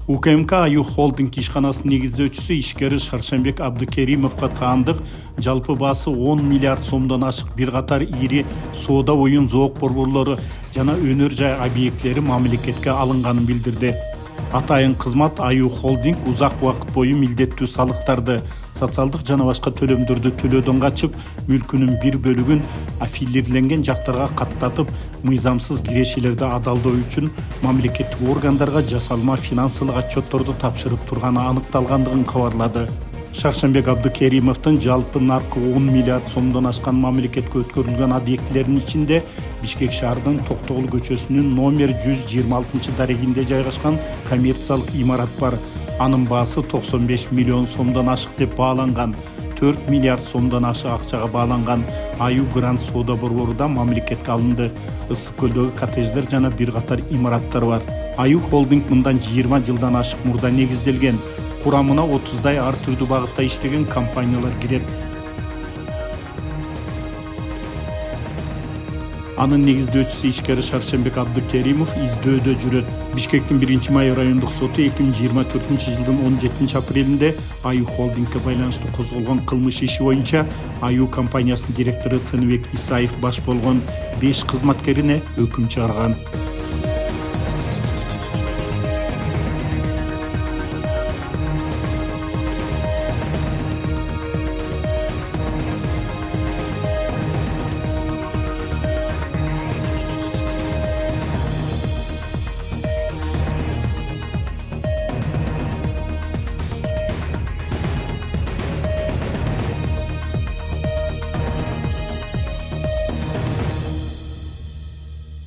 УКМК Аю холдинг ишканасынын негиздөөчүсү ишкери Шаршембек Абдыкеримовго таандык жалпы баасы 10 миллиард сомдон ашык бир катар ири соода оюн зоок борборлору жана өнөр жай объекттери мамлекетке алынганын билдирди. Атайын кызмат Аю холдинг узак убакыт бою милдеттүү салыктарды, социалдык жана башка төлөмдөрдү төлөөдөн качып, мүлкүнүн бир бөлүгүн аффилирленген жактарга каттатып, мыйзамсыз кирешелерди адалдоо үчүн мамлекеттик органдарга жасалма финансылык отчетторду тапшырып турганы аныкталгандыгын кабарлады. Шаршембек Абдыкеримовдун жалпы наркы 10 миллиард сомдон ашкан мамлекетке өткөрүлгөн объектилердин ичинде Бишкек шаарынын Токтогул көчөсүнүн номер 126-дарегинде жайгашкан коммерциялык имарат бар. Анын баасы 95 миллион сомдон ашык деп бааланган. 4 миллиард сомдон ашык акчага бааланган Аю Гранд соода борбору да мамлекетке алынды. Ысык көлдөгү коттедждер жана бир катар имараттар бар. Аю холдинг мындан 20 жылдан ашык мурда негизделген. Курамына 30дай ар түрдүү багытта иштеген компаниялар кирет. Анын негиздөөчүсү ишкери Шаршембек Абдыкеримов издөөдө жүрөт. Бишкектин 1-май райондук соту 2024-жылдын 17-апрелинде Аю холдингге байланыштуу козголгон кылмыш иши боюнча Аю компаниясынын директору Тыныбек Исаев баш болгон 5 кызматкерине өкүм чыгарган.